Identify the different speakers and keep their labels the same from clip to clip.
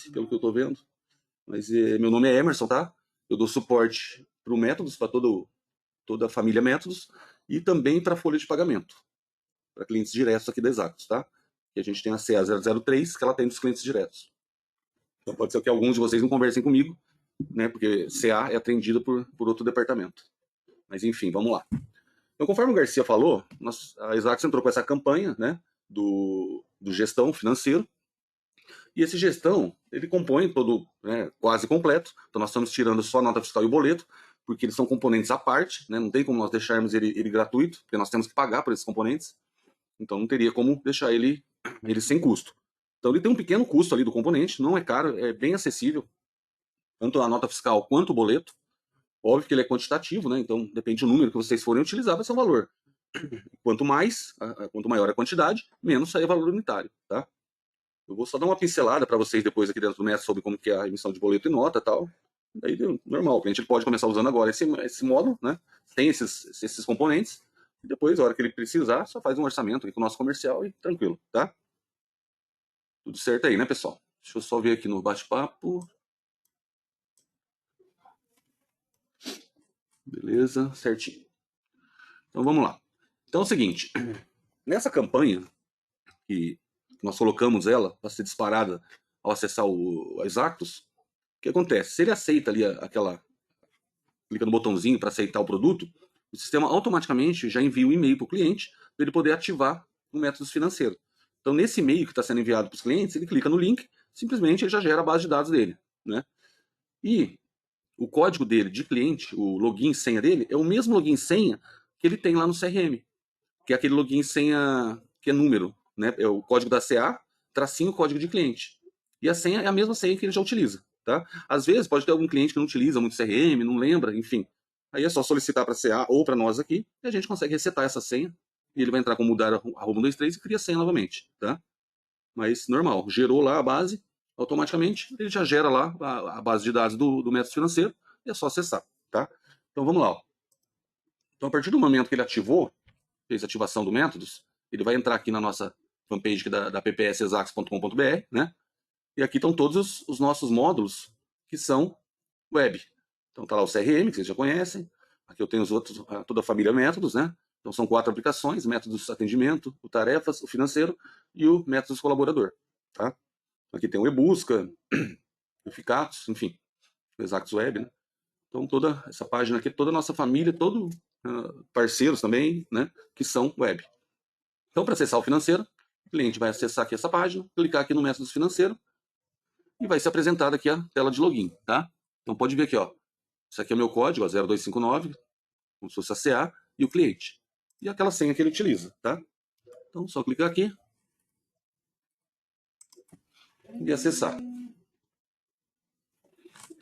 Speaker 1: conhece, pelo que eu tô vendo. Mas meu nome é Emerson, tá? Eu dou suporte para o Métodos, para toda a família Métodos, e também para a folha de pagamento, para clientes diretos aqui da Exactus, tá? Que a gente tem a CA003, que ela tem dos clientes diretos. Então pode ser que alguns de vocês não conversem comigo, né? Porque CA é atendida por outro departamento. Mas enfim, vamos lá. Então, conforme o Garcia falou, a Exactus entrou com essa campanha, né? Do gestão financeiro. E esse gestão, ele compõe todo, né, quase completo. Então nós estamos tirando só a nota fiscal e o boleto, porque eles são componentes à parte, né? Não tem como nós deixarmos ele gratuito, porque nós temos que pagar por esses componentes. Então não teria como deixar ele sem custo. Então ele tem um pequeno custo ali do componente, não é caro, é bem acessível, tanto a nota fiscal quanto o boleto. Óbvio que ele é quantitativo, né? Então depende do número que vocês forem utilizar, vai ser um valor. Quanto maior a quantidade, menos sai o valor unitário, tá? Eu vou só dar uma pincelada para vocês depois aqui dentro do método sobre como que é a emissão de boleto e nota e tal. Daí, normal, o cliente pode começar usando agora esse módulo, né? Tem esses componentes. E depois, a hora que ele precisar, só faz um orçamento aqui com o nosso comercial e tranquilo, tá? Tudo certo aí, né, pessoal? Deixa eu só ver aqui no bate-papo. Beleza, certinho. Então, vamos lá. Então, é o seguinte. Nessa campanha, que nós colocamos ela para ser disparada ao acessar o Exactus, o que acontece? Se ele aceita ali clica no botãozinho para aceitar o produto, o sistema automaticamente já envia um e-mail para o cliente para ele poder ativar o método financeiro. Então, nesse e-mail que está sendo enviado para os clientes, ele clica no link, simplesmente ele já gera a base de dados dele, né? E o código dele de cliente, o login e senha dele, é o mesmo login e senha que ele tem lá no CRM, que é aquele login e senha que é número, né? É o código da CA, tracinho o código de cliente. E a senha é a mesma senha que ele já utiliza, tá? Às vezes pode ter algum cliente que não utiliza muito CRM, não lembra, enfim. Aí é só solicitar para a CA ou para nós aqui, e a gente consegue resetar essa senha, e ele vai entrar com mudar arroba 123 e cria a senha novamente, tá? Mas normal, gerou lá a base, automaticamente ele já gera lá a base de dados do método financeiro, e é só acessar, tá? Então vamos lá. Ó. Então a partir do momento que ele ativou, fez a ativação do métodos, ele vai entrar aqui na nossa fanpage aqui da ppsexax.com.br, né? E aqui estão todos os nossos módulos que são web. Então tá lá o CRM, que vocês já conhecem. Aqui eu tenho os outros, toda a família métodos, né? Então são 4 aplicações: métodos atendimento, o tarefas, o financeiro e o métodos colaborador, tá? Aqui tem o eBusca, o Ficatos, enfim, o Exactus Web, né? Então toda essa página aqui, toda a nossa família, todos parceiros também, né? Que são web. Então para acessar o financeiro, o cliente vai acessar aqui essa página, clicar aqui no métodos financeiro, e vai ser apresentada aqui a tela de login, tá? Então pode ver aqui, ó. Isso aqui é o meu código, ó, 0259, como se fosse a CA, e o cliente. E aquela senha que ele utiliza, tá? Então só clicar aqui e acessar.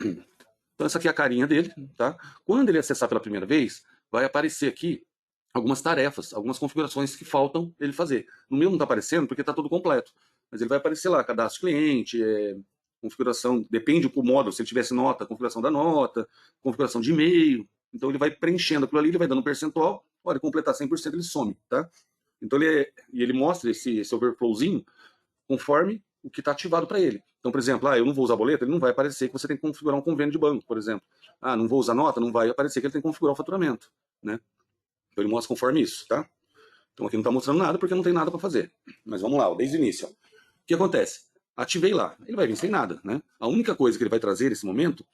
Speaker 1: Então essa aqui é a carinha dele, tá? Quando ele acessar pela primeira vez, vai aparecer aqui algumas tarefas, algumas configurações que faltam ele fazer. No meu não está aparecendo porque está tudo completo, mas ele vai aparecer lá, cadastro cliente, configuração, depende do módulo, se ele tivesse nota, configuração da nota, configuração de e-mail. Então ele vai preenchendo aquilo ali, ele vai dando um percentual, hora de completar 100% ele some, tá? Então ele mostra esse overflowzinho conforme o que está ativado para ele. Então, por exemplo, eu não vou usar boleto, ele não vai aparecer que você tem que configurar um convênio de banco, por exemplo. Não vou usar nota, não vai aparecer que ele tem que configurar o faturamento, né? Então ele mostra conforme isso, tá? Então aqui não está mostrando nada porque não tem nada para fazer. Mas vamos lá, desde o início. Ó. O que acontece? Ativei lá, ele vai vir sem nada, né? A única coisa que ele vai trazer nesse momento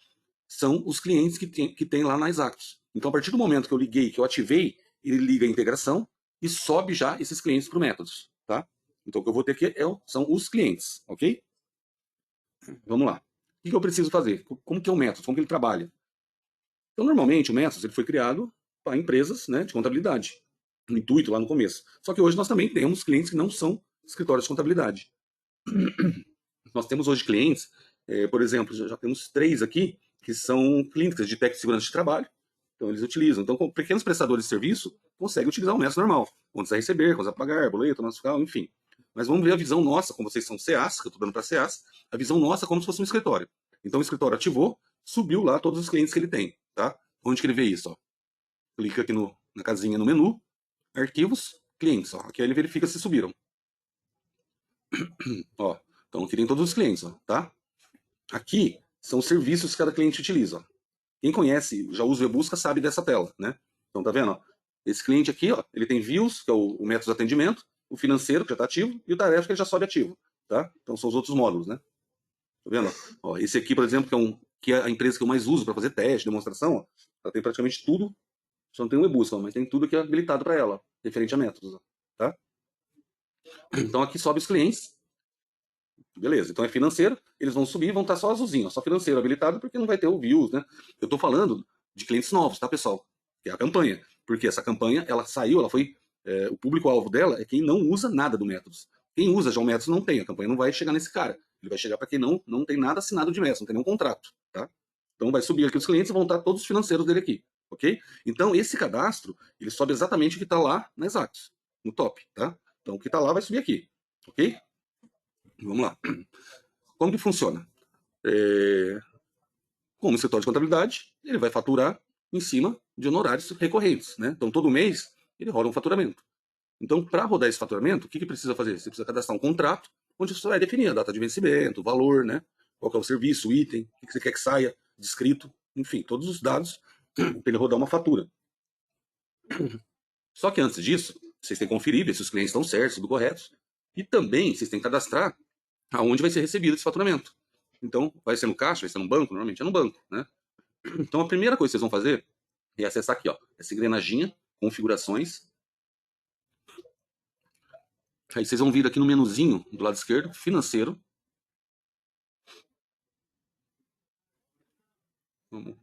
Speaker 1: são os clientes que tem lá na Exactus. Então a partir do momento que eu liguei, que eu ativei, ele liga a integração e sobe já esses clientes para o métodos, tá? Então o que eu vou ter aqui são os clientes, ok? Vamos lá. O que eu preciso fazer? Como que é o método? Como que ele trabalha? Então normalmente o método ele foi criado para empresas, né, de contabilidade. O intuito lá no começo. Só que hoje nós também temos clientes que não são escritórios de contabilidade. Nós temos hoje clientes, por exemplo, já temos 3 aqui, que são clínicas de técnica de segurança de trabalho. Então eles utilizam. Então, pequenos prestadores de serviço conseguem utilizar o método normal. Contas a receber, contas a pagar, boleto, nosso fiscal, enfim. Mas vamos ver a visão nossa, como vocês são CEAs, que eu estou dando para CEAs, a visão nossa como se fosse um escritório. Então o escritório ativou, subiu lá todos os clientes que ele tem. Tá? Onde que ele vê isso? Ó? Clica aqui na casinha no menu, arquivos, clientes. Ó. Aqui ele verifica se subiram. Ó, então aqui tem todos os clientes, ó, tá? Aqui são os serviços que cada cliente utiliza. Ó. Quem conhece, já usa o e-busca, sabe dessa tela, né? Então tá vendo? Ó? Esse cliente aqui, ó, ele tem views, que é o método de atendimento, o financeiro, que já está ativo, e o tarefa, que ele já sobe ativo, tá? Então são os outros módulos, né? Tá vendo? Ó, esse aqui, por exemplo, que é a empresa que eu mais uso para fazer teste, demonstração, ó, ela tem praticamente tudo, só não tem um e-busca, mas tem tudo que é habilitado para ela, referente a métodos, ó, tá? Então aqui sobe os clientes, beleza, então é financeiro, eles vão subir, vão estar só azulzinho, só financeiro habilitado, porque não vai ter o views, né? Eu estou falando de clientes novos, tá, pessoal? Que é a campanha. Porque essa campanha, ela saiu, ela foi. O público-alvo dela é quem não usa nada do Métodos. Quem usa já o Métodos não tem, a campanha não vai chegar nesse cara. Ele vai chegar para quem não tem nada assinado de Métodos, não tem nenhum contrato, tá? Então vai subir aqui os clientes e vão estar todos os financeiros dele aqui, ok? Então esse cadastro, ele sobe exatamente o que está lá na Exatos, no top, tá? Então o que está lá vai subir aqui, ok? Vamos lá. Como que funciona? Como escritório de contabilidade, ele vai faturar em cima de honorários recorrentes, né? Então, todo mês, ele roda um faturamento. Então, para rodar esse faturamento, o que precisa fazer? Você precisa cadastrar um contrato, onde você vai definir a data de vencimento, o valor, né? Qual que é o serviço, o item, o que você quer que saia, descrito, enfim, todos os dados para ele rodar uma fatura. Só que antes disso, vocês têm que conferir, ver se os clientes estão certos, tudo correto. E também vocês têm que cadastrar aonde vai ser recebido esse faturamento. Então, vai ser no caixa, vai ser no banco, normalmente é no banco, né? Então, a primeira coisa que vocês vão fazer é acessar aqui, ó, essa engrenaginha, configurações. Aí vocês vão vir aqui no menuzinho do lado esquerdo, financeiro. Vamos.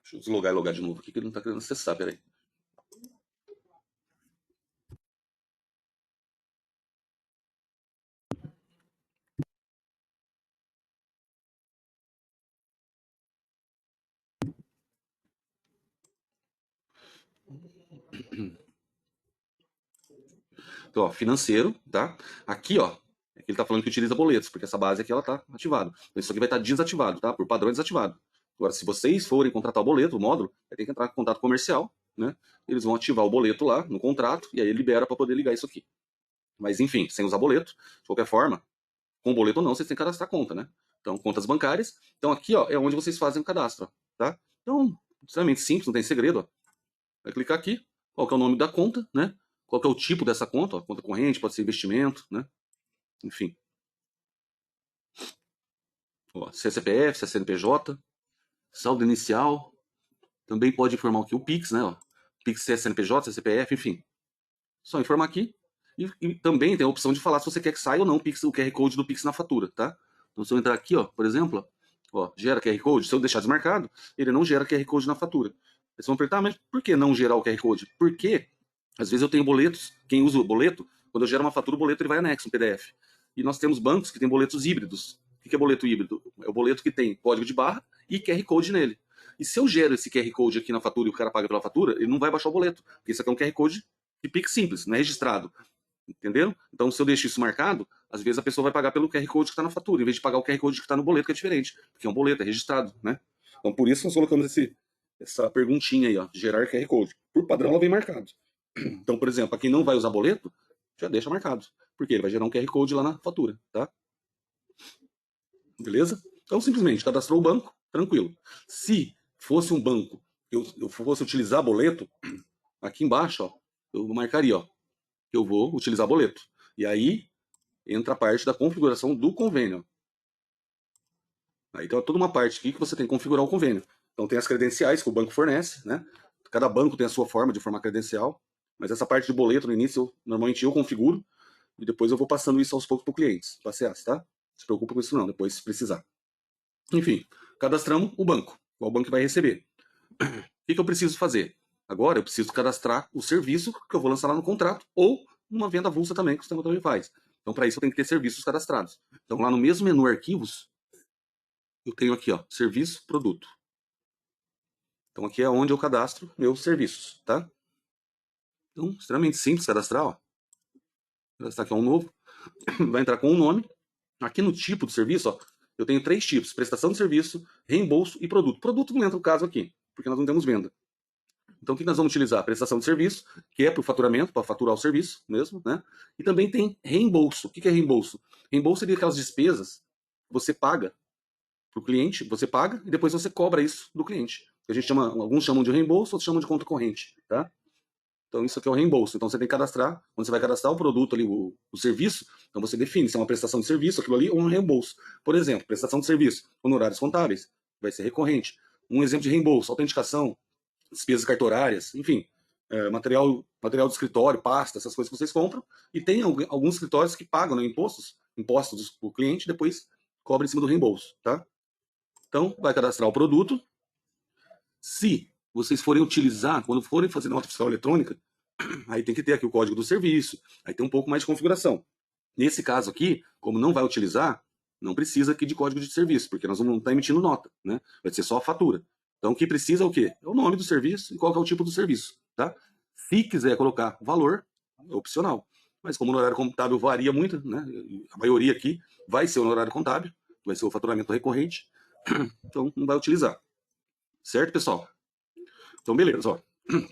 Speaker 1: Deixa eu deslogar e logar de novo aqui, que ele não está querendo acessar, peraí. Então, ó, financeiro, tá? Aqui, ó, ele está falando que utiliza boletos, porque essa base aqui ela está ativada. Então, isso aqui vai estar desativado, tá? Por padrão é desativado. Agora, se vocês forem contratar o boleto, o módulo, vai ter que entrar com contato comercial, né? Eles vão ativar o boleto lá no contrato e aí ele libera para poder ligar isso aqui. Mas, enfim, sem usar boleto, de qualquer forma, com boleto ou não, vocês têm que cadastrar conta, né? Então, contas bancárias. Então, aqui, ó, é onde vocês fazem o cadastro, tá? Então, extremamente simples, não tem segredo, ó. Vai clicar aqui, qual que é o nome da conta, né? Qual que é o tipo dessa conta, ó, conta corrente, pode ser investimento, né? Enfim. Ó, se é CPF, se é CNPJ, saldo inicial, também pode informar aqui o Pix, né? Ó. Pix se é CNPJ, se é CPF, enfim. Só informar aqui. E também tem a opção de falar se você quer que saia ou não o QR Code do Pix na fatura, tá? Então se eu entrar aqui, ó, por exemplo, ó, gera QR Code, se eu deixar desmarcado, ele não gera QR Code na fatura. Eles vão perguntar, mas por que não gerar o QR Code? Porque às vezes eu tenho boletos, quem usa o boleto, quando eu gero uma fatura, o boleto ele vai anexo, um PDF. E nós temos bancos que têm boletos híbridos. O que é boleto híbrido? É o boleto que tem código de barra e QR Code nele. E se eu gero esse QR Code aqui na fatura e o cara paga pela fatura, ele não vai baixar o boleto, porque isso aqui é um QR Code de Pix simples, não é registrado. Entendeu? Então, se eu deixo isso marcado, às vezes a pessoa vai pagar pelo QR Code que está na fatura, em vez de pagar o QR Code que está no boleto, que é diferente, porque é um boleto, é registrado, né? Então, por isso nós colocamos essa perguntinha aí, ó, gerar QR Code. Por padrão, ela vem marcado. Então, por exemplo, para quem não vai usar boleto, já deixa marcado, porque ele vai gerar um QR Code lá na fatura, tá? Beleza? Então, simplesmente, cadastrou o banco, tranquilo. Se fosse um banco, eu fosse utilizar boleto, aqui embaixo, ó, eu marcaria, ó, que eu vou utilizar boleto. E aí, entra a parte da configuração do convênio. Aí tem toda uma parte aqui que você tem que configurar o convênio. Então tem as credenciais que o banco fornece, né? Cada banco tem a sua forma de formar credencial, mas essa parte de boleto no início, normalmente eu configuro e depois eu vou passando isso aos poucos para o cliente, passear, tá? Não se preocupa com isso não, depois se precisar. Enfim, cadastramos o banco, qual banco vai receber. O que eu preciso fazer? Agora eu preciso cadastrar o serviço que eu vou lançar lá no contrato ou uma venda avulsa também, que o sistema também faz. Então, para isso, eu tenho que ter serviços cadastrados. Então, lá no mesmo menu arquivos, eu tenho aqui, ó, serviço, produto. Então, aqui é onde eu cadastro meus serviços, tá? Então, extremamente simples cadastrar, ó. Cadastrar aqui é um novo. Vai entrar com um nome. Aqui no tipo do serviço, ó, eu tenho 3 tipos: prestação de serviço, reembolso e produto. Produto não entra no caso aqui, porque nós não temos venda. Então, o que nós vamos utilizar? Prestação de serviço, que é para o faturamento, para faturar o serviço mesmo, né? E também tem reembolso. O que é reembolso? Reembolso seria aquelas despesas que você paga para o cliente, você paga e depois você cobra isso do cliente. A gente chama, alguns chamam de reembolso, outros chamam de conta corrente, tá? Então, isso aqui é o reembolso. Então, você tem que cadastrar, quando você vai cadastrar o produto ali, o serviço, então você define se é uma prestação de serviço, aquilo ali, ou um reembolso. Por exemplo, prestação de serviço, honorários contábeis, vai ser recorrente. Um exemplo de reembolso, autenticação, despesas cartorárias, enfim, material de escritório, pasta, essas coisas que vocês compram. E tem alguns escritórios que pagam, né, impostos para o cliente, depois cobra em cima do reembolso, tá? Então, vai cadastrar o produto. Se vocês forem utilizar, quando forem fazer nota fiscal eletrônica, aí tem que ter aqui o código do serviço, aí tem um pouco mais de configuração. Nesse caso aqui, como não vai utilizar, não precisa aqui de código de serviço, porque nós vamos estar emitindo nota, né? Vai ser só a fatura. Então, o que precisa é o quê? É o nome do serviço e qual que é o tipo do serviço, tá? Se quiser colocar valor, é opcional. Mas como o honorário contábil varia muito, né? A maioria aqui vai ser o honorário contábil, vai ser o faturamento recorrente, então não vai utilizar. Certo, pessoal? Então, beleza, ó.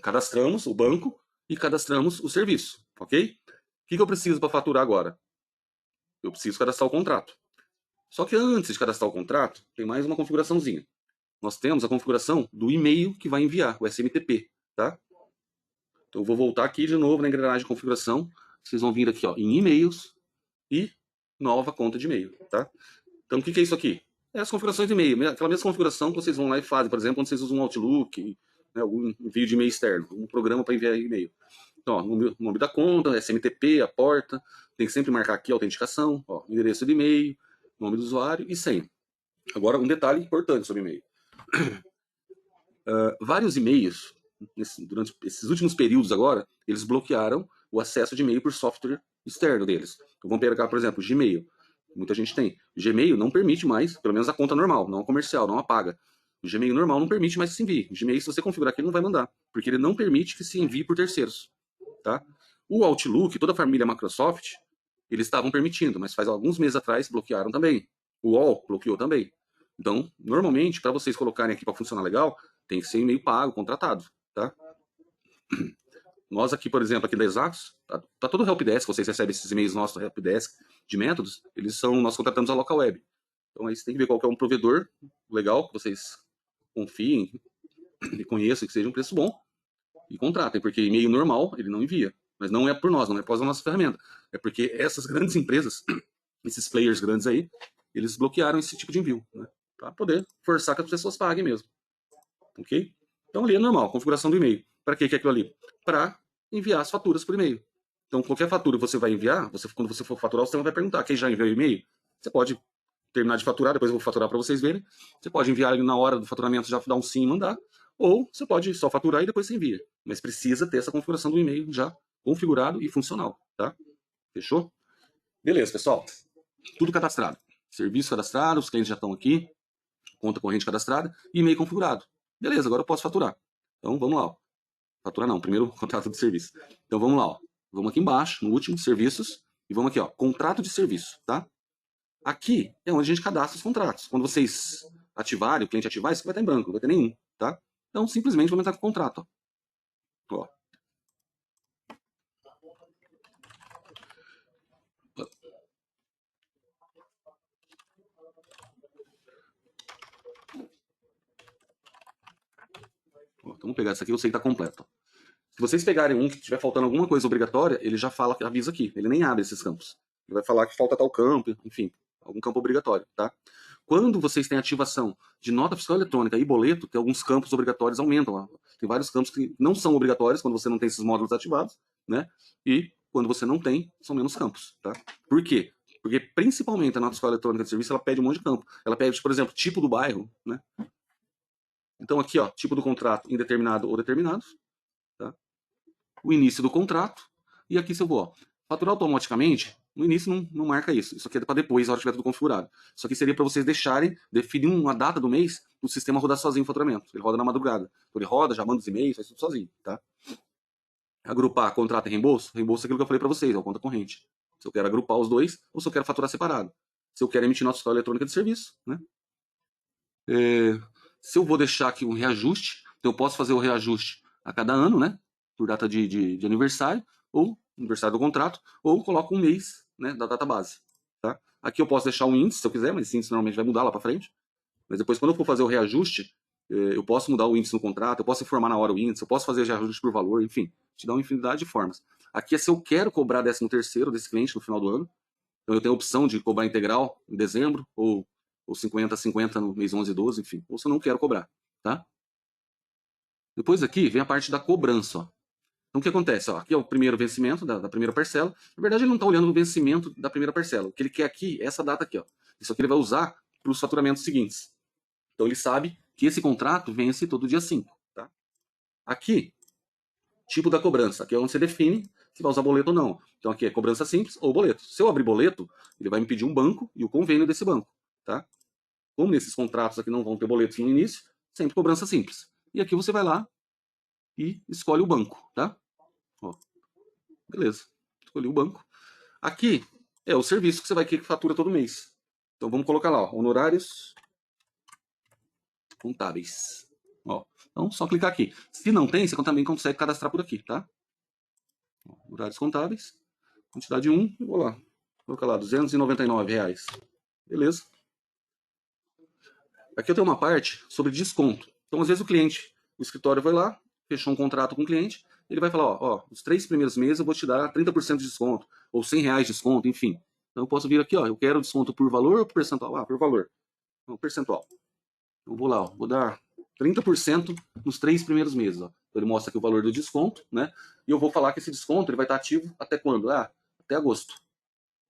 Speaker 1: Cadastramos o banco e cadastramos o serviço, ok? O que eu preciso para faturar agora? Eu preciso cadastrar o contrato. Só que antes de cadastrar o contrato, tem mais uma configuraçãozinha. Nós temos a configuração do e-mail que vai enviar, o SMTP, tá? Então, eu vou voltar aqui de novo na engrenagem de configuração. Vocês vão vir aqui, ó, em e-mails e nova conta de e-mail, tá? Então, o que é isso aqui? É as configurações de e-mail, aquela mesma configuração que vocês vão lá e fazem, por exemplo, quando vocês usam um Outlook, né, algum envio de e-mail externo, um programa para enviar e-mail. Então, ó, nome da conta, SMTP, a porta, tem que sempre marcar aqui a autenticação, ó, endereço de e-mail, nome do usuário e senha. Agora, um detalhe importante sobre e-mail. Vários e-mails, durante esses últimos períodos agora, eles bloquearam o acesso de e-mail por software externo deles. Então, vamos pegar, por exemplo, o Gmail. Muita gente tem. O Gmail não permite mais, pelo menos a conta normal, não a comercial, não a paga. O Gmail normal não permite mais que se envie. O Gmail, se você configurar aqui, ele não vai mandar, porque ele não permite que se envie por terceiros. Tá? O Outlook, toda a família Microsoft, eles estavam permitindo, mas faz alguns meses atrás bloquearam também. O UOL bloqueou também. Então, normalmente, para vocês colocarem aqui para funcionar legal, tem que ser e-mail pago, contratado, tá? Nós aqui, por exemplo, aqui da Exatos, tá todo o Helpdesk, vocês recebem esses e-mails nossos do Helpdesk de métodos, nós contratamos a Local Web. Então aí você tem que ver qual que é um provedor legal, que vocês confiem e conheçam, que seja um preço bom, e contratem, porque e-mail normal ele não envia. Mas não é por nós, não é por causa da nossa ferramenta. É porque essas grandes empresas, esses players grandes aí, eles bloquearam esse tipo de envio, né? Para poder forçar que as pessoas paguem mesmo. Ok? Então ali é normal, configuração do e-mail. Para que é aquilo ali? Para enviar as faturas por e-mail. Então qualquer fatura que você vai enviar, quando você for faturar, o sistema vai perguntar: quem já enviou o e-mail? Você pode terminar de faturar, depois eu vou faturar para vocês verem. Você pode enviar ele na hora do faturamento, já dar um sim e mandar. Ou você pode só faturar e depois você envia. Mas precisa ter essa configuração do e-mail já configurado e funcional, tá? Fechou? Beleza, pessoal. Tudo cadastrado. Serviço cadastrado, os clientes já estão aqui. Conta corrente cadastrada e e-mail configurado. Beleza, agora eu posso faturar. Então vamos lá. Ó. Faturar não, primeiro contrato de serviço. Então vamos lá. Ó. Vamos aqui embaixo, no último, serviços. E vamos aqui, ó, contrato de serviço, tá? Aqui é onde a gente cadastra os contratos. Quando vocês ativarem, o cliente ativar, isso vai estar em branco, não vai ter nenhum, tá? Então simplesmente vamos entrar com o contrato. Ó. Então, vamos pegar esse aqui, eu sei que está completo. Se vocês pegarem um que estiver faltando alguma coisa obrigatória, ele já fala, avisa aqui. Ele nem abre esses campos. Ele vai falar que falta tal campo, enfim, algum campo obrigatório, tá? Quando vocês têm ativação de nota fiscal eletrônica e boleto, tem alguns campos obrigatórios aumentam. Ó. Tem vários campos que não são obrigatórios quando você não tem esses módulos ativados, né? E quando você não tem, são menos campos, tá? Por quê? Porque principalmente a nota fiscal eletrônica de serviço, ela pede um monte de campo. Ela pede, por exemplo, tipo do bairro, né? Então aqui, ó, tipo do contrato indeterminado ou determinado, tá? O início do contrato, e aqui se eu vou, ó, faturar automaticamente, no início não marca isso. Isso aqui é para depois, a hora que tiver tudo configurado. Isso aqui seria para vocês deixarem, definir uma data do mês, o sistema rodar sozinho o faturamento. Ele roda na madrugada. Então ele roda, já manda os e-mails, faz tudo sozinho, tá? Agrupar contrato e reembolso. Reembolso é aquilo que eu falei para vocês, é o conta corrente. Se eu quero agrupar os dois, ou se eu quero faturar separado. Se eu quero emitir nota fiscal eletrônica de serviço, né? Se eu vou deixar aqui um reajuste, então eu posso fazer o reajuste a cada ano, né? Por data de aniversário, ou aniversário do contrato, ou coloco um mês, né, da data base. Tá? Aqui eu posso deixar um índice se eu quiser, mas esse índice normalmente vai mudar lá para frente. Mas depois, quando eu for fazer o reajuste, eu posso mudar o índice no contrato, eu posso informar na hora o índice, eu posso fazer reajuste por valor, enfim, te dá uma infinidade de formas. Aqui é se eu quero cobrar 13º desse cliente no final do ano. Então eu tenho a opção de cobrar integral em dezembro, ou 50-50 no mês 11 e 12, enfim. Ou se eu não quero cobrar, tá? Depois aqui vem a parte da cobrança, ó. Então o que acontece? Ó, aqui é o primeiro vencimento da primeira parcela. Na verdade, ele não está olhando o vencimento da primeira parcela. O que ele quer aqui é essa data aqui, ó. Isso aqui ele vai usar para os faturamentos seguintes. Então ele sabe que esse contrato vence todo dia 5. Tá? Aqui, tipo da cobrança. Aqui é onde você define se vai usar boleto ou não. Então aqui é cobrança simples ou boleto. Se eu abrir boleto, ele vai me pedir um banco e o convênio desse banco. Tá? Como nesses contratos aqui não vão ter boletos no início, sempre cobrança simples. E aqui você vai lá e escolhe o banco. Tá? Ó, beleza. Escolhi o banco. Aqui é o serviço que você vai querer que fatura todo mês. Então vamos colocar lá, ó, honorários contábeis. Ó, então só clicar aqui. Se não tem, você também consegue cadastrar por aqui, tá? Ó, honorários contábeis, quantidade 1, vou lá. Vou colocar lá, R$299. Beleza. Aqui eu tenho uma parte sobre desconto. Então às vezes o escritório vai lá, fechou um contrato com o cliente, ele vai falar, ó, os 3 primeiros meses eu vou te dar 30% de desconto, ou R$100 de desconto, enfim. Então eu posso vir aqui, ó, eu quero desconto por valor ou por percentual? Ah, por valor. Então, percentual. Eu vou lá, ó, vou dar 30% nos 3 primeiros meses. Ó. Então, ele mostra aqui o valor do desconto, né? E eu vou falar que esse desconto ele vai estar ativo até quando? Ah, até agosto.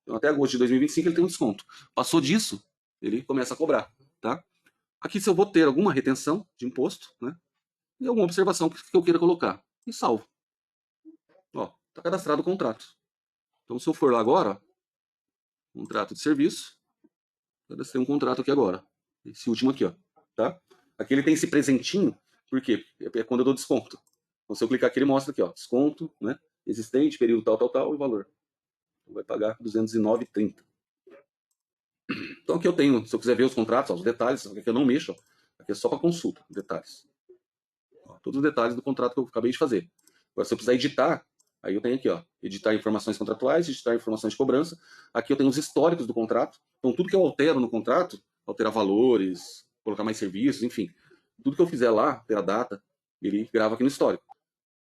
Speaker 1: Então, até agosto de 2025 ele tem um desconto. Passou disso, ele começa a cobrar, tá? Aqui se eu vou ter alguma retenção de imposto, né? E alguma observação que eu queira colocar. E salvo. Ó, tá cadastrado o contrato. Então, se eu for lá agora, ó, contrato de serviço, cadastrei um contrato aqui agora. Esse último aqui, ó, tá? Aqui ele tem esse presentinho, por quê? É quando eu dou desconto. Então, se eu clicar aqui, ele mostra aqui, ó, desconto, né? Existente, período tal, tal, tal, e valor. Então, vai pagar R$209,30. Então, aqui eu tenho, se eu quiser ver os contratos, ó, os detalhes, aqui eu não mexo, ó, aqui é só para consulta, detalhes. Ó, todos os detalhes do contrato que eu acabei de fazer. Agora, se eu precisar editar, aí eu tenho aqui, ó, editar informações contratuais, editar informações de cobrança. Aqui eu tenho os históricos do contrato. Então, tudo que eu altero no contrato, alterar valores, colocar mais serviços, enfim, tudo que eu fizer lá, ter a data, ele grava aqui no histórico.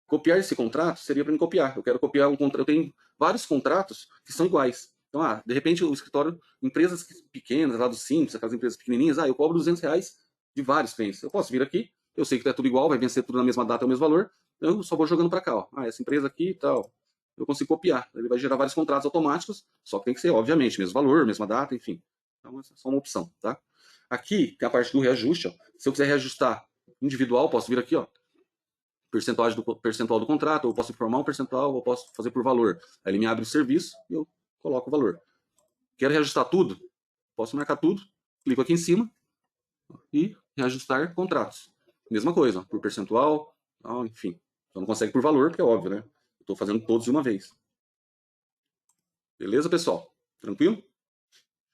Speaker 1: Copiar esse contrato seria para mim copiar. Eu quero copiar um contrato. Eu tenho vários contratos que são iguais. Então, de repente, o escritório, empresas pequenas, lá do Simples, aquelas empresas pequenininhas, eu cobro R$200 de vários clientes. Eu posso vir aqui, eu sei que é tudo igual, vai vencer tudo na mesma data, é o mesmo valor, eu só vou jogando para cá. Ó. Essa empresa aqui e tal, eu consigo copiar. Ele vai gerar vários contratos automáticos, só que tem que ser, obviamente, mesmo valor, mesma data, enfim. Então, essa é só uma opção, tá? Aqui, tem a parte do reajuste. Ó. Se eu quiser reajustar individual, posso vir aqui, ó, percentual do contrato, eu posso informar um percentual, eu posso fazer por valor. Aí ele me abre o serviço e eu coloco o valor. Quero reajustar tudo? Posso marcar tudo, clico aqui em cima e reajustar contratos. Mesma coisa, por percentual, enfim. Só não consegue por valor, porque é óbvio, né? Estou fazendo todos de uma vez. Beleza, pessoal? Tranquilo?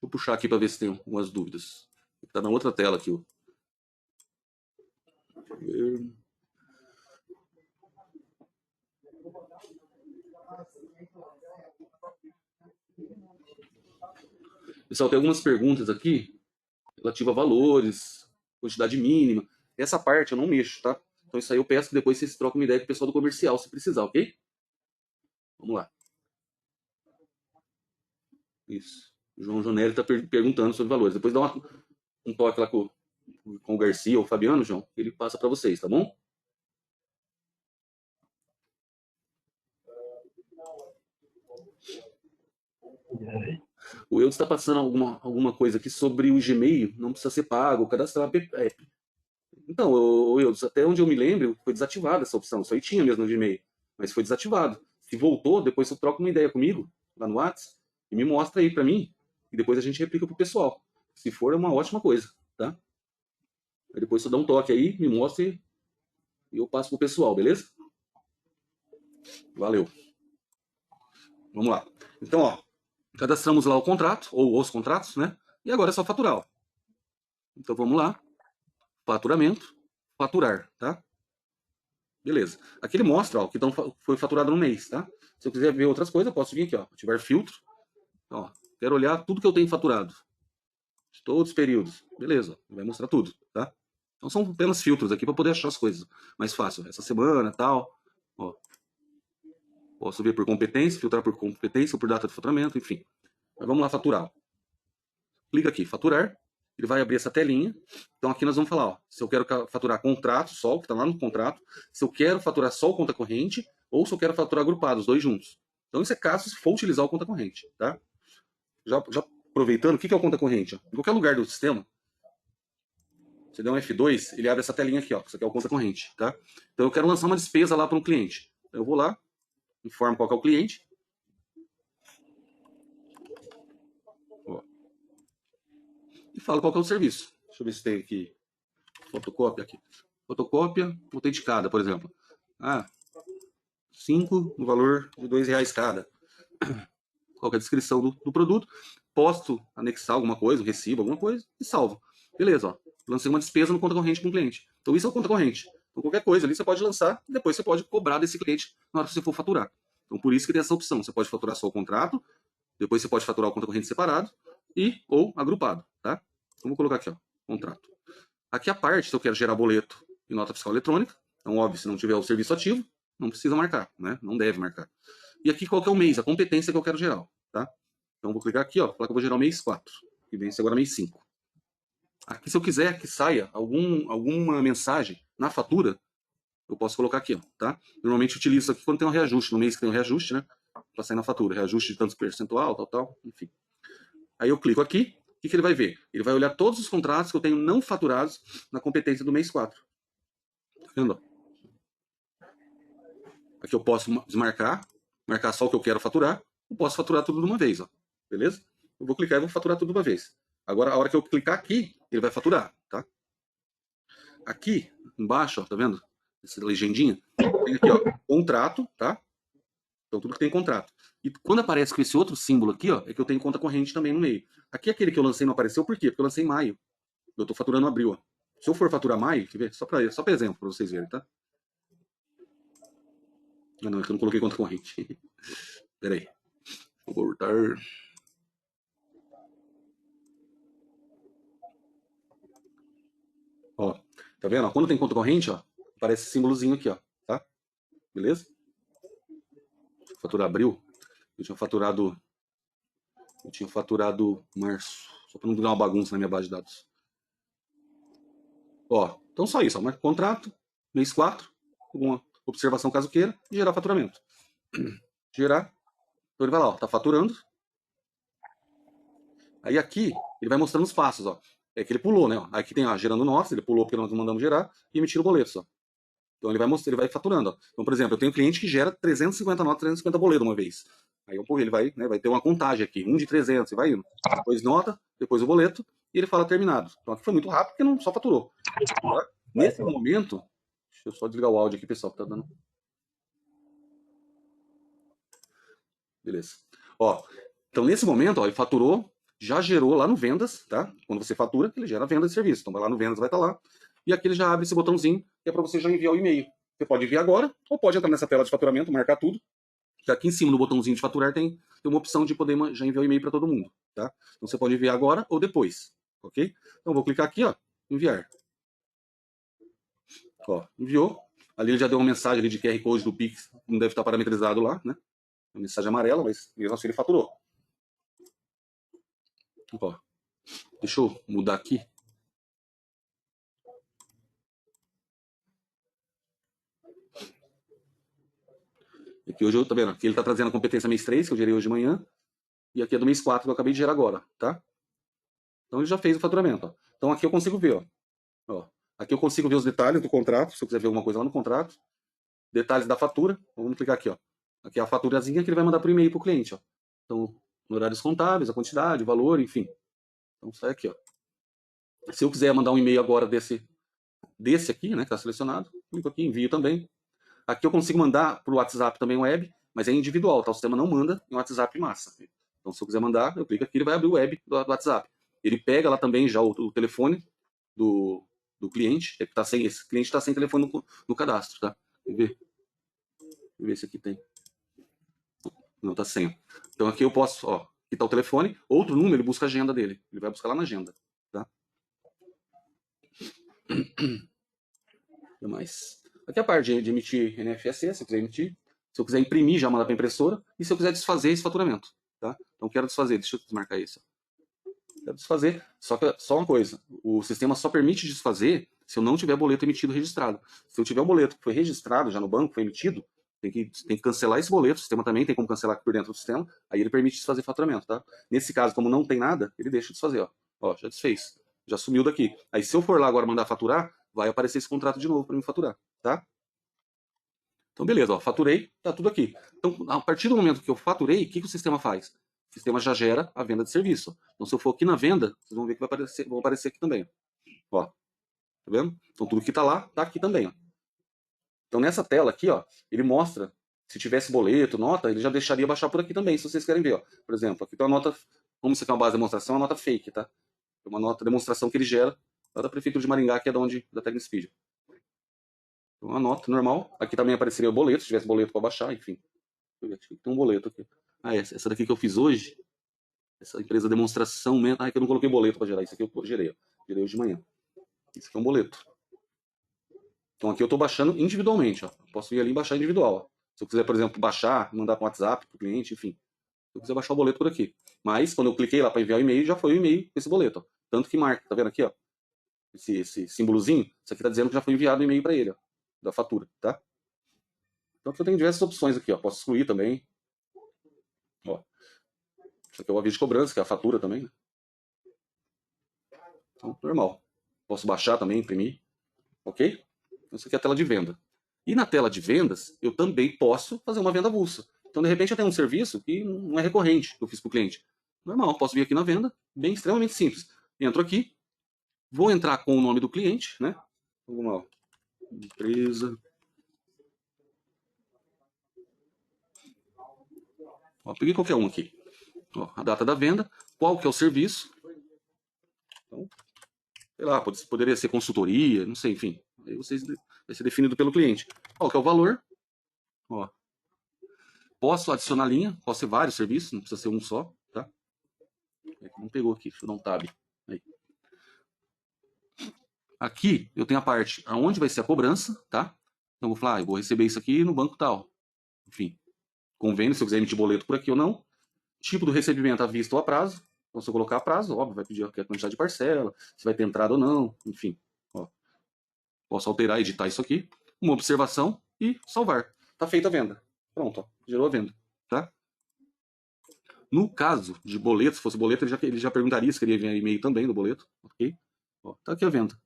Speaker 1: Vou puxar aqui para ver se tem algumas dúvidas. Está na outra tela aqui. Pessoal, tem algumas perguntas aqui relativa a valores, quantidade mínima. Essa parte eu não mexo, tá? Então isso aí eu peço que depois vocês trocam uma ideia com o pessoal do comercial, se precisar, ok? Vamos lá. Isso. O João Jonelli está perguntando sobre valores. Depois dá um toque lá com o Garcia ou o Fabiano, João, ele passa para vocês, tá bom? O Eudes está passando alguma coisa aqui sobre o Gmail, não precisa ser pago, cadastrar. Então, o Eudes, até onde eu me lembro, foi desativada essa opção. Isso aí tinha mesmo no Gmail, mas foi desativado. Se voltou, depois você troca uma ideia comigo, lá no WhatsApp, e me mostra aí para mim, e depois a gente replica pro pessoal. Se for, é uma ótima coisa, tá? Aí depois você dá um toque aí, me mostra e eu passo pro pessoal, beleza? Valeu. Vamos lá. Então, ó, cadastramos lá o contrato, ou os contratos, né? E agora é só faturar, ó. Então vamos lá. Faturamento, faturar, tá? Beleza. Aqui ele mostra, ó, o que foi faturado no mês, tá? Se eu quiser ver outras coisas, eu posso vir aqui, ó, ativar filtro. Ó, quero olhar tudo que eu tenho faturado. De todos os períodos. Beleza, vai mostrar tudo, tá? Então são apenas filtros aqui para poder achar as coisas mais fácil. Essa semana, tal, ó. Posso ver por competência, filtrar por competência ou por data de faturamento, enfim. Mas vamos lá faturar. Clica aqui, faturar. Ele vai abrir essa telinha. Então aqui nós vamos falar, ó, se eu quero faturar contrato só, o que está lá no contrato, se eu quero faturar só o conta corrente, ou se eu quero faturar agrupado, os dois juntos. Então isso é caso se for utilizar o conta corrente, tá? Já aproveitando, o que é o conta corrente? Em qualquer lugar do sistema, você der um F2, ele abre essa telinha aqui, ó. Isso aqui é o conta corrente, tá? Então eu quero lançar uma despesa lá para um cliente. Eu vou lá, informo qual que é o cliente. Ó, e falo qual que é o serviço. Deixa eu ver se tem aqui. Fotocópia aqui. Fotocópia autenticada, por exemplo. 5 no valor de R$2 cada. Qual que é a descrição do produto. Posto anexar alguma coisa, um recibo, alguma coisa, e salvo. Beleza, ó. Lancei uma despesa no conta corrente com o cliente. Então isso é o conta corrente. Então qualquer coisa ali você pode lançar e depois você pode cobrar desse cliente na hora que você for faturar. Então por isso que tem essa opção. Você pode faturar só o contrato, depois você pode faturar o conta corrente separado e ou agrupado, tá? Então vou colocar aqui, ó, contrato. Aqui a parte, se eu quero gerar boleto e nota fiscal eletrônica, então óbvio, se não tiver o serviço ativo, não precisa marcar, né? Não deve marcar. E aqui qual que é o mês, a competência que eu quero gerar, tá? Então vou clicar aqui, ó, falar que eu vou gerar o mês 4, que vence agora mês 5. Aqui se eu quiser que saia alguma mensagem na fatura, eu posso colocar aqui, ó, tá? Normalmente eu utilizo isso aqui quando tem um reajuste, no mês que tem um reajuste, né? Para sair na fatura, reajuste de tantos percentual, tal, enfim. Aí eu clico aqui, o que ele vai ver? Ele vai olhar todos os contratos que eu tenho não faturados na competência do mês 4. Tá vendo? Aqui eu posso desmarcar, marcar só o que eu quero faturar, eu posso faturar tudo de uma vez, ó. Beleza? Eu vou clicar e vou faturar tudo de uma vez. Agora, a hora que eu clicar aqui, ele vai faturar, tá? Aqui, embaixo, ó, tá vendo? Essa legendinha. Tem aqui, ó, contrato, tá? Então, tudo que tem contrato. E quando aparece com esse outro símbolo aqui, ó, é que eu tenho conta corrente também no meio. Aqui, aquele que eu lancei não apareceu, por quê? Porque eu lancei em maio. Eu tô faturando abril, ó. Se eu for faturar maio, quer ver? Só para exemplo, para vocês verem, tá? Não, é que eu não coloquei conta corrente. Pera aí. Vou voltar. Ó, tá vendo? Quando tem conta corrente, ó, aparece esse símbolozinho aqui, ó, tá? Beleza? Faturar abril. Eu tinha faturado março. Só para não virar uma bagunça na minha base de dados. Ó, então só isso, ó, marca contrato, mês 4, alguma observação caso queira, e gerar faturamento. Gerar. Então ele vai lá, ó, tá faturando. Aí aqui, ele vai mostrando os passos, ó. É que ele pulou, né? Ó. Aqui tem, ó, gerando notas, ele pulou porque nós mandamos gerar, e emitir o boleto, ó. Então ele vai mostrar, ele vai faturando, ó. Então, por exemplo, eu tenho um cliente que gera 350 notas, 350 boletos uma vez. Aí ele vai, né, vai ter uma contagem aqui, 1 de 300, e vai indo. Depois nota, depois o boleto, e ele fala terminado. Então aqui foi muito rápido, porque não só faturou. Tá? Nesse momento, deixa eu só desligar o áudio aqui, pessoal, que tá dando. Beleza. Ó, então nesse momento, ó, ele faturou, já gerou lá no vendas, tá? Quando você fatura, ele gera venda de serviço. Então vai lá no vendas, vai estar lá. E aqui ele já abre esse botãozinho, que é para você já enviar o e-mail. Você pode enviar agora, ou pode entrar nessa tela de faturamento, marcar tudo. Que aqui em cima no botãozinho de faturar tem uma opção de poder já enviar o e-mail para todo mundo, tá? Então você pode enviar agora ou depois, ok? Então vou clicar aqui, ó, enviar. Ó, enviou. Ali ele já deu uma mensagem ali de QR Code do Pix, não deve estar parametrizado lá, né? Uma mensagem amarela, mas mesmo assim ele faturou. Ó, deixa eu mudar aqui. Aqui hoje, tá vendo? Aqui ele tá trazendo a competência mês 3, que eu gerei hoje de manhã. E aqui é do mês 4, que eu acabei de gerar agora, tá? Então ele já fez o faturamento, ó. Então aqui eu consigo ver, ó. Aqui eu consigo ver os detalhes do contrato, se eu quiser ver alguma coisa lá no contrato. Detalhes da fatura. Então, vamos clicar aqui, ó. Aqui é a faturazinha que ele vai mandar por e-mail pro cliente, ó. Então, horários contábeis, a quantidade, o valor, enfim. Então sai aqui, ó. Se eu quiser mandar um e-mail agora desse aqui, né, que tá selecionado, clico aqui, envio também. Aqui eu consigo mandar pro WhatsApp também web, mas é individual, tá? O sistema não manda em WhatsApp massa. Então, se eu quiser mandar, eu clico aqui, ele vai abrir o web do WhatsApp. Ele pega lá também já o telefone do cliente, esse cliente está sem telefone no cadastro, tá? Ver. Ver se aqui tem. Não, tá sem. Então aqui eu posso, ó, aqui tá o telefone, outro número, ele busca a agenda dele. Ele vai buscar lá na agenda, tá? O que mais? Aqui é a parte de emitir NFSC, se eu quiser emitir. Se eu quiser imprimir, já mandar para impressora. E se eu quiser desfazer esse faturamento, tá? Então quero desfazer, deixa eu desmarcar isso. Quero desfazer, só que só uma coisa, o sistema só permite desfazer se eu não tiver boleto emitido registrado. Se eu tiver o boleto que foi registrado já no banco, foi emitido, tem que cancelar esse boleto, o sistema também tem como cancelar aqui por dentro do sistema, aí ele permite desfazer faturamento, tá? Nesse caso, como não tem nada, ele deixa desfazer, ó. Ó, já desfez, já sumiu daqui. Aí se eu for lá agora mandar faturar, vai aparecer esse contrato de novo para me faturar, tá? Então beleza, ó, faturei, tá tudo aqui. Então, a partir do momento que eu faturei, o que o sistema faz? O sistema já gera a venda de serviço. Então, se eu for aqui na venda, vocês vão ver que vão aparecer aqui também. Ó, tá vendo? Então, tudo que tá lá, tá aqui também. Ó. Então, nessa tela aqui, ó, ele mostra, se tivesse boleto, nota, ele já deixaria baixar por aqui também, se vocês querem ver. Ó. Por exemplo, aqui tem uma nota, como isso aqui é uma base de demonstração, é uma nota fake, tá? É uma nota de demonstração que ele gera lá da Prefeitura de Maringá, que é da Tecnospeed. Então, uma nota normal. Aqui também apareceria o boleto, se tivesse boleto para baixar, enfim. Tem um boleto aqui. Ah, essa daqui que eu fiz hoje, essa empresa demonstração mesmo. Ah, é que eu não coloquei boleto para gerar. Isso aqui eu gerei, ó. Gerei hoje de manhã. Isso aqui é um boleto. Então aqui eu estou baixando individualmente, ó. Posso ir ali e baixar individual, ó. Se eu quiser, por exemplo, baixar, mandar para o WhatsApp para o cliente, enfim. Se eu quiser baixar o boleto por aqui. Mas quando eu cliquei lá para enviar o e-mail, já foi o e-mail com esse boleto, ó. Tanto que marca, tá vendo aqui, ó? Esse símbolozinho, isso aqui tá dizendo que já foi enviado o e-mail para ele, ó. Da fatura, tá? Então aqui eu tenho diversas opções aqui, ó. Posso excluir também. Ó. Isso aqui é o aviso de cobrança, que é a fatura também, né? Então, normal. Posso baixar também, imprimir. Ok? Então, isso aqui é a tela de venda. E na tela de vendas, eu também posso fazer uma venda avulsa. Então, de repente, eu tenho um serviço que não é recorrente que eu fiz para o cliente. Normal, posso vir aqui na venda, bem extremamente simples. Entro aqui, vou entrar com o nome do cliente, né? Vamos lá, empresa. Ó, peguei qualquer um aqui. Ó, a data da venda, qual que é o serviço. Então, sei lá, poderia ser consultoria, não sei, enfim. Aí vai ser definido pelo cliente. Qual que é o valor? Ó, posso adicionar linha, posso ser vários serviços, não precisa ser um só, tá? Não pegou aqui, deixa eu dar um tab. Aí. Aqui eu tenho a parte aonde vai ser a cobrança, tá? Então eu vou falar, eu vou receber isso aqui no banco tal. Enfim, convênio, se eu quiser emitir boleto por aqui ou não. Tipo do recebimento à vista ou a prazo. Então se eu colocar a prazo, óbvio, vai pedir a quantidade de parcela, se vai ter entrada ou não, enfim. Ó. Posso alterar, editar isso aqui. Uma observação e salvar. Tá feita a venda. Pronto, ó, gerou a venda, tá? No caso de boleto, se fosse boleto, ele já perguntaria se queria enviar e-mail também do boleto, ok? Ó, tá aqui a venda.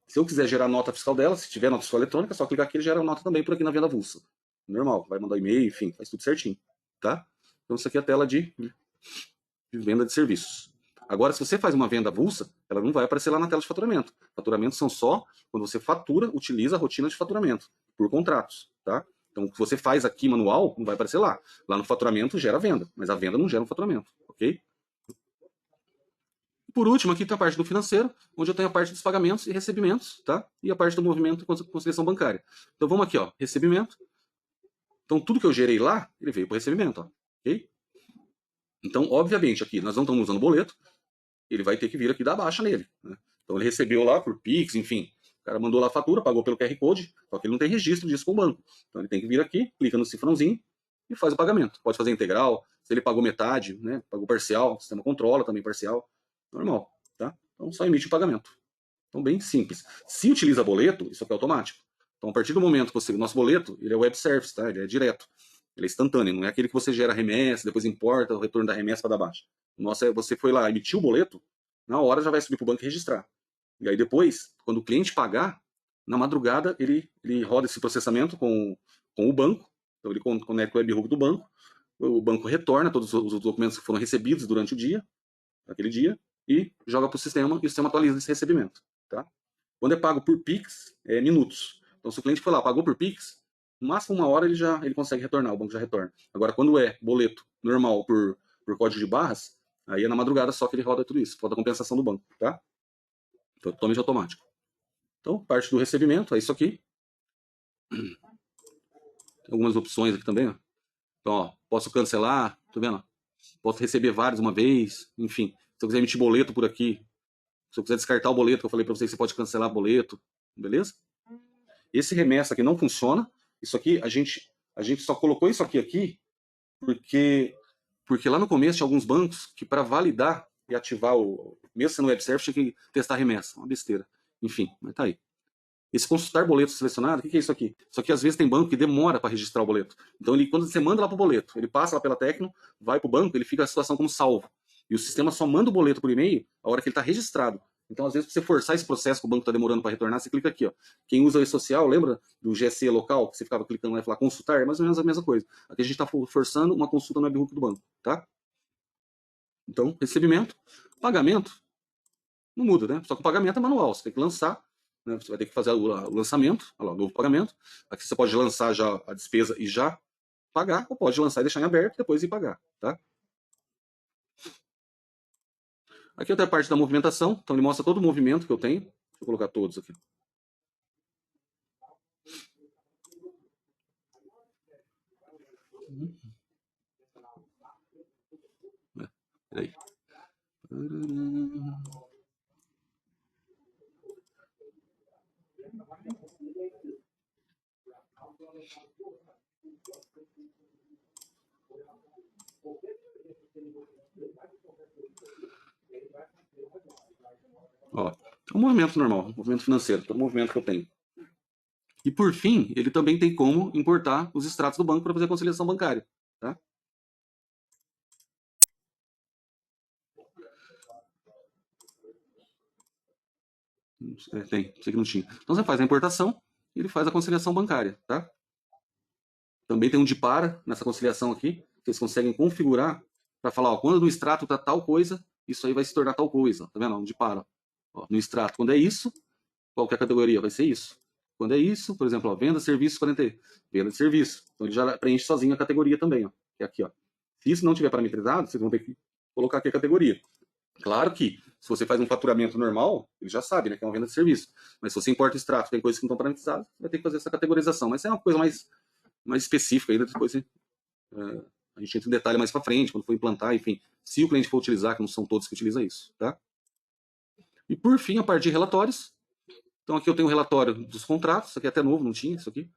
Speaker 1: Se eu quiser gerar nota fiscal dela, se tiver nota fiscal eletrônica, é só clicar aqui e gera nota também por aqui na venda avulsa. Normal, vai mandar e-mail, enfim, faz tudo certinho, tá? Então isso aqui é a tela de venda de serviços. Agora, se você faz uma venda avulsa, ela não vai aparecer lá na tela de faturamento. Faturamentos são só quando você fatura, utiliza a rotina de faturamento, por contratos, tá? Então, o que você faz aqui manual, não vai aparecer lá. Lá no faturamento gera venda, mas a venda não gera um faturamento, ok? Por último, aqui tem a parte do financeiro, onde eu tenho a parte dos pagamentos e recebimentos, tá? E a parte do movimento e conciliação bancária. Então vamos aqui, ó, recebimento. Então tudo que eu gerei lá, ele veio para o recebimento, ó, ok? Então, obviamente, aqui nós não estamos usando boleto, ele vai ter que vir aqui dar baixa nele, né? Então ele recebeu lá por Pix, enfim. O cara mandou lá a fatura, pagou pelo QR Code, só que ele não tem registro disso com o banco. Então ele tem que vir aqui, clica no cifrãozinho e faz o pagamento. Pode fazer integral, se ele pagou metade, né? Pagou parcial, o sistema controla também parcial. Normal, tá? Então só emite o pagamento. Então bem simples. Se utiliza boleto, isso aqui é automático. Então a partir do momento que você, o nosso boleto, ele é web service, tá? Ele é direto. Ele é instantâneo, não é aquele que você gera remessa, depois importa o retorno da remessa para dar baixa. O nosso é, você foi lá, emitiu o boleto, na hora já vai subir para o banco e registrar. E aí depois, quando o cliente pagar, na madrugada ele roda esse processamento com o banco, então ele conecta o webhook do banco retorna todos os documentos que foram recebidos durante o dia, naquele dia, e joga para o sistema e o sistema atualiza esse recebimento. Tá? Quando é pago por Pix, é minutos. Então se o cliente foi lá, pagou por Pix, no máximo uma hora ele consegue retornar, o banco já retorna. Agora quando é boleto normal por código de barras, aí é na madrugada só que ele roda tudo isso, roda a compensação do banco, tá? Totalmente automático. Então, parte do recebimento é isso aqui. Tem algumas opções aqui também, ó. Então, ó, posso cancelar, tá vendo? Posso receber vários uma vez, enfim. Se eu quiser emitir boleto por aqui, se eu quiser descartar o boleto que eu falei para vocês, você pode cancelar o boleto, beleza? Esse remessa aqui não funciona. Isso aqui, a gente só colocou isso aqui porque lá no começo tinha alguns bancos que para validar e ativar mesmo sendo web service, tinha que testar a remessa. Uma besteira. Enfim, mas tá aí. Esse consultar boleto selecionado, o que é isso aqui? Isso aqui às vezes tem banco que demora para registrar o boleto. Então, quando você manda lá para o boleto, ele passa lá pela Tecno, vai para o banco, ele fica a situação como salvo. E o sistema só manda o boleto por e-mail a hora que ele está registrado. Então, às vezes, para você forçar esse processo que o banco está demorando para retornar, você clica aqui. Ó. Quem usa o e-social, lembra do GSE local, que você ficava clicando lá e falar consultar? É mais ou menos a mesma coisa. Aqui a gente está forçando uma consulta no webhook do banco. Tá? Então, recebimento, pagamento, não muda, né? Só que o pagamento é manual, você tem que lançar, né? Você vai ter que fazer o lançamento, olha lá, o novo pagamento. Aqui você pode lançar já a despesa e já pagar, ou pode lançar e deixar em aberto e depois ir pagar, tá? Aqui outra parte da movimentação, então ele mostra todo o movimento que eu tenho. Deixa eu colocar todos aqui. Peraí. Ó, é um movimento normal, um movimento financeiro, todo movimento que eu tenho. E por fim, ele também tem como importar os extratos do banco para fazer a conciliação bancária, tá? Tem, sei que não tinha. Então você faz a importação e ele faz a conciliação bancária, tá? Também tem um de para nessa conciliação aqui, que vocês conseguem configurar para falar, ó, quando no extrato tá tal coisa, isso aí vai se tornar tal coisa, tá vendo? Um de para. Ó, no extrato, quando é isso, qual que é a categoria? Vai ser isso. Quando é isso, por exemplo, ó, venda, serviço, 40, venda de serviço. Então ele já preenche sozinho a categoria também, ó, que é aqui, ó. Se isso não tiver parametrizado, vocês vão ter que colocar aqui a categoria. Claro que, se você faz um faturamento normal, ele já sabe, né, que é uma venda de serviço. Mas se você importa o extrato, tem coisas que não estão parametrizadas, vai ter que fazer essa categorização. Mas é uma coisa mais específica ainda, depois a gente entra em detalhe mais para frente, quando for implantar, enfim, se o cliente for utilizar, que não são todos que utilizam isso, tá? E por fim, a parte de relatórios. Então aqui eu tenho o relatório dos contratos, isso aqui é até novo, não tinha isso aqui.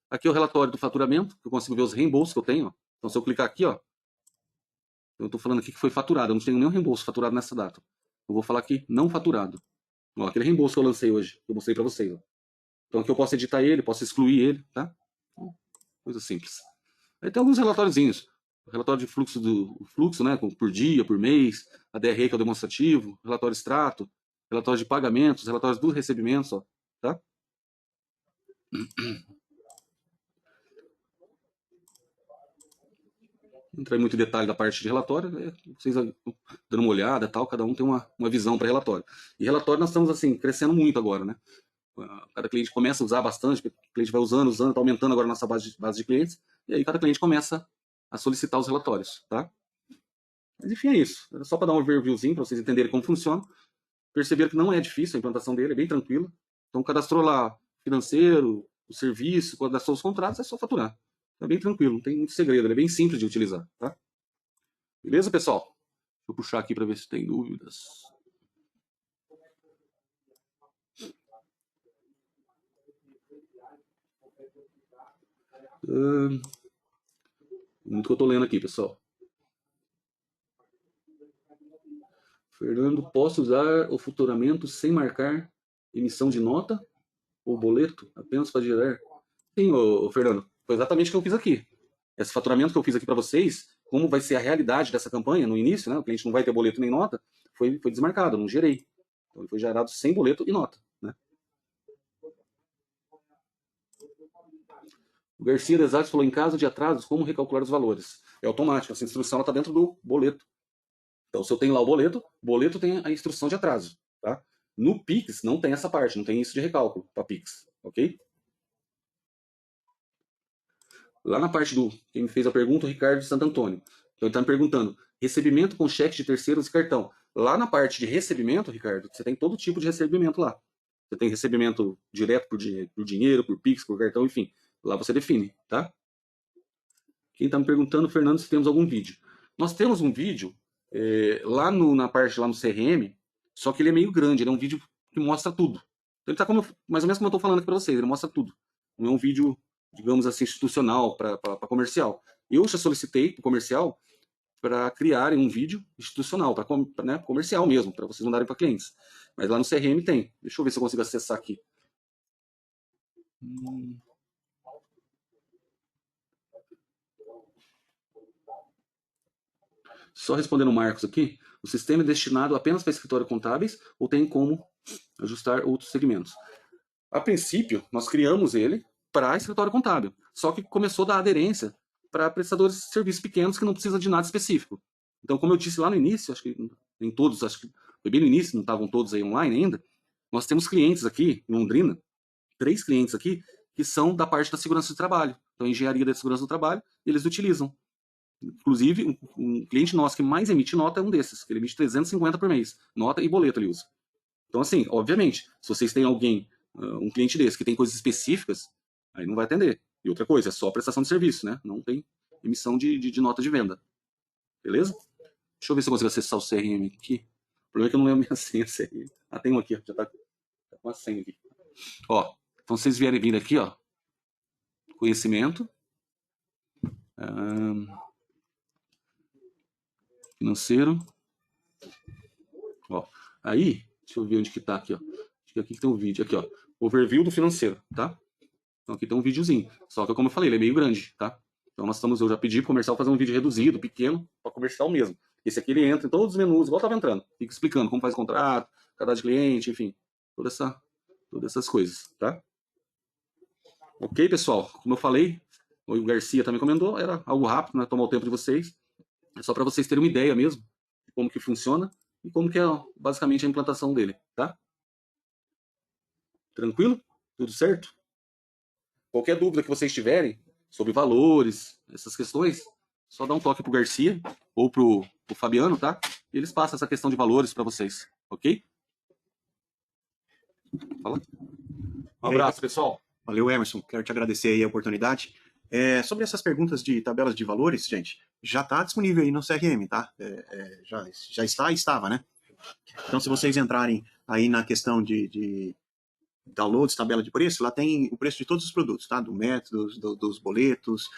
Speaker 1: Aqui é o relatório do faturamento, que eu consigo ver os reembolsos que eu tenho. Ó. Então se eu clicar aqui, ó, eu estou falando aqui que foi faturado, eu não tenho nenhum reembolso faturado nessa data. Eu vou falar aqui não faturado. Ó, aquele reembolso que eu lancei hoje, que eu mostrei para vocês. Ó. Então aqui eu posso editar ele, posso excluir ele, tá? Coisa simples. Aí tem alguns relatóriozinhos. Relatório de fluxo, né, por dia, por mês, a DRE que é o demonstrativo, relatório extrato, relatório de pagamentos, relatórios dos recebimentos, ó, tá? Não entrei muito em detalhe da parte de relatório, né? Vocês dando uma olhada tal, cada um tem uma visão para relatório. E relatório nós estamos assim, crescendo muito agora, né? Cada cliente começa a usar bastante, o cliente vai usando, está aumentando agora a nossa base de clientes, e aí cada cliente começa a solicitar os relatórios, tá? Mas enfim, é isso. Era só para dar um overviewzinho, para vocês entenderem como funciona. Perceberam que não é difícil a implantação dele, é bem tranquila. Então cadastrou lá financeiro, o serviço, cadastrou os contratos, é só faturar. É bem tranquilo, não tem muito segredo, ele é bem simples de utilizar, tá? Beleza, pessoal? Deixa eu puxar aqui para ver se tem dúvidas. Muito que eu estou lendo aqui, pessoal. Fernando, posso usar o faturamento sem marcar emissão de nota ou boleto, apenas para gerar? Sim, Fernando, foi exatamente o que eu fiz aqui. Esse faturamento que eu fiz aqui para vocês, como vai ser a realidade dessa campanha no início, né? O cliente não vai ter boleto nem nota, foi desmarcado, eu não gerei. Então ele foi gerado sem boleto e nota, né? O Garcia Desatos falou, em caso de atrasos, como recalcular os valores? É automático, essa instrução está dentro do boleto. Então, se eu tenho lá o boleto tem a instrução de atraso, tá? No Pix não tem essa parte, não tem isso de recálculo para Pix, ok? Lá na parte do, quem me fez a pergunta, o Ricardo de Santo Antônio. Então ele está me perguntando, recebimento com cheque de terceiros e cartão. Lá na parte de recebimento, Ricardo, você tem todo tipo de recebimento lá. Você tem recebimento direto por dinheiro, por Pix, por cartão, enfim. Lá você define, tá? Quem está me perguntando, Fernando, se temos algum vídeo. Nós temos um vídeo lá na parte lá no CRM, só que ele é meio grande, ele é um vídeo que mostra tudo. Então ele está mais ou menos como eu estou falando aqui para vocês, ele mostra tudo. Não é um vídeo, digamos assim, institucional para comercial. Eu já solicitei para o comercial para criarem um vídeo institucional, para né, comercial mesmo, para vocês mandarem para clientes. Mas lá no CRM tem. Deixa eu ver se eu consigo acessar aqui. Só respondendo o Marcos aqui, o sistema é destinado apenas para escritórios contábeis ou tem como ajustar outros segmentos? A princípio, nós criamos ele para escritório contábil, só que começou a dar aderência para prestadores de serviços pequenos que não precisam de nada específico. Então, como eu disse lá no início, acho que nem todos, acho que foi bem no início, não estavam todos aí online ainda, nós temos clientes aqui em Londrina, 3 clientes aqui, que são da parte da segurança do trabalho. Então, engenharia da segurança do trabalho, eles utilizam. Inclusive, um cliente nosso que mais emite nota é um desses, que ele emite 350 por mês. Nota e boleto ele usa. Então, assim, obviamente, se vocês têm alguém, um cliente desse, que tem coisas específicas, aí não vai atender. E outra coisa, é só prestação de serviço, né? Não tem emissão de nota de venda. Beleza? Deixa eu ver se eu consigo acessar o CRM aqui. O problema é que eu não lembro minha senha CRM. Ah, tem um aqui, ó. Já tá com a senha aqui. Ó, então vocês vierem vindo aqui, ó. Conhecimento. Financeiro. Ó, aí, deixa eu ver onde que tá aqui, ó. Acho que aqui que tem um vídeo, aqui, ó. Overview do financeiro, tá? Então aqui tem um videozinho. Só que, como eu falei, ele é meio grande, tá? Então eu já pedi pro comercial fazer um vídeo reduzido, pequeno, para comercial mesmo. Esse aqui ele entra em todos os menus, igual tava entrando. Fica explicando como faz o contrato, cadastro de cliente, enfim. Todas essas coisas, tá? Ok, pessoal? Como eu falei, o Garcia também comentou, era algo rápido, né? Tomar o tempo de vocês. É só para vocês terem uma ideia mesmo de como que funciona e como que é basicamente a implantação dele, tá? Tranquilo? Tudo certo? Qualquer dúvida que vocês tiverem sobre valores, essas questões, só dá um toque pro Garcia ou pro Fabiano, tá? E eles passam essa questão de valores para vocês, ok? Fala. Um abraço, pessoal.
Speaker 2: Valeu, Emerson. Quero te agradecer aí a oportunidade. Sobre essas perguntas de tabelas de valores, gente, já está disponível aí no CRM, tá? Já está e estava, né? Então, se vocês entrarem aí na questão de downloads, tabela de preço, lá tem o preço de todos os produtos, tá? Do método, dos boletos,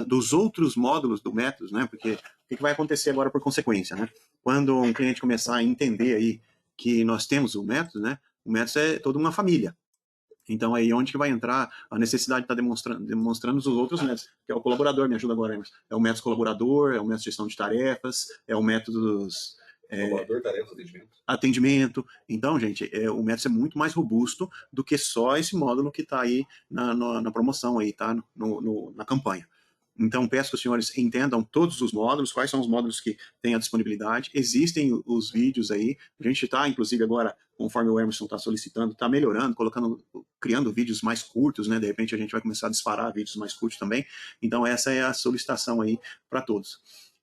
Speaker 2: dos outros módulos do método, né? Porque o que vai acontecer agora por consequência, né? Quando um cliente começar a entender aí que nós temos o método, né? O método é toda uma família. Então, aí onde que vai entrar a necessidade de estar demonstrando os outros métodos, que é o colaborador, me ajuda agora, Emerson. É o método colaborador, é o método de gestão de tarefas, é o método dos...
Speaker 1: Colaborador, tarefas,
Speaker 2: atendimento. Então, gente, o método é muito mais robusto do que só esse módulo que está aí na promoção, aí, tá? Na campanha. Então, peço que os senhores entendam todos os módulos, quais são os módulos que têm a disponibilidade. Existem os vídeos aí. A gente está, inclusive, agora, conforme o Emerson está solicitando, está melhorando, criando vídeos mais curtos, né? De repente a gente vai começar a disparar vídeos mais curtos também. Então, essa é a solicitação aí para todos.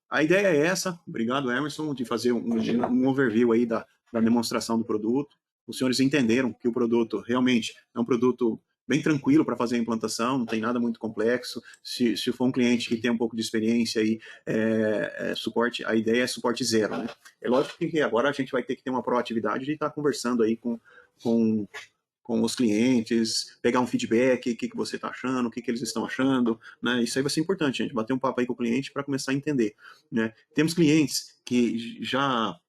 Speaker 2: A ideia é essa. Obrigado, Emerson, de fazer um overview aí da demonstração do produto. Os senhores entenderam que o produto realmente é um produto bem tranquilo para fazer a implantação, não tem nada muito complexo. Se for um cliente que tem um pouco de experiência aí, suporte, a ideia é suporte zero, né? É lógico que agora a gente vai ter que ter uma proatividade de estar conversando aí com os clientes, pegar um feedback, o que você está achando, o que eles estão achando, né? Isso aí vai ser importante, gente, bater um papo aí com o cliente para começar a entender, né? Temos clientes que já...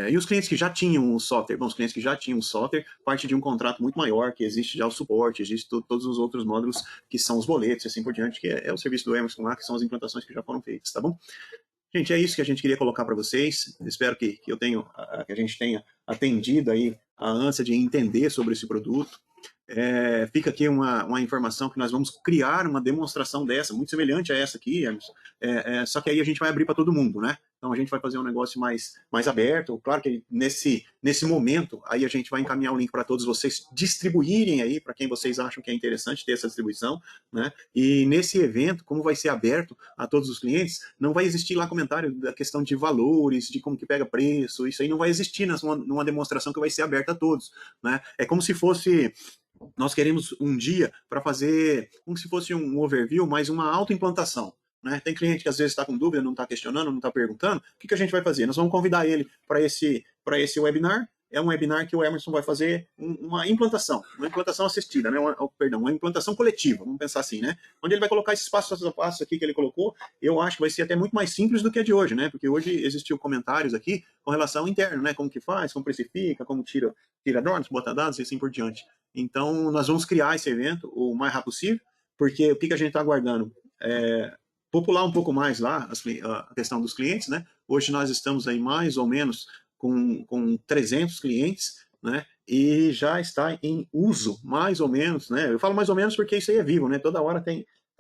Speaker 2: e os clientes que já tinham o software? Bom, os clientes que já tinham o software, parte de um contrato muito maior, que existe já o suporte, existe todos os outros módulos, que são os boletos e assim por diante, que é o serviço do Emerson lá, que são as implantações que já foram feitas, tá bom? Gente, é isso que a gente queria colocar para vocês. Espero que a gente tenha atendido aí a ânsia de entender sobre esse produto. Fica aqui uma informação que nós vamos criar uma demonstração dessa, muito semelhante a essa aqui, Emerson. Só que aí a gente vai abrir para todo mundo, né? Então a gente vai fazer um negócio mais aberto. Claro que nesse momento, aí a gente vai encaminhar o link para todos vocês distribuírem aí, para quem vocês acham que é interessante ter essa distribuição, né? E nesse evento, como vai ser aberto a todos os clientes, não vai existir lá comentário da questão de valores, de como que pega preço, isso aí não vai existir numa demonstração que vai ser aberta a todos, né? É como se fosse... Nós queremos um dia para fazer como se fosse um overview, mas uma autoimplantação. Né? Tem cliente que às vezes está com dúvida, não está questionando, não está perguntando. O que a gente vai fazer? Nós vamos convidar ele para esse webinar. É um webinar que o Emerson vai fazer uma implantação assistida, né? Uma implantação coletiva, vamos pensar assim, né? Onde ele vai colocar esses passos a passo aqui que ele colocou. Eu acho que vai ser até muito mais simples do que a de hoje, né? Porque hoje existiu comentários aqui com relação interna, né? Como que faz, como precifica, como tira dados, bota dados e assim por diante. Então, nós vamos criar esse evento o mais rápido possível, porque o que a gente está aguardando? Popular um pouco mais lá a questão dos clientes, né? Hoje nós estamos aí mais ou menos com 300 clientes, né? E já está em uso, mais ou menos, né? Eu falo mais ou menos porque isso aí é vivo, né? Toda hora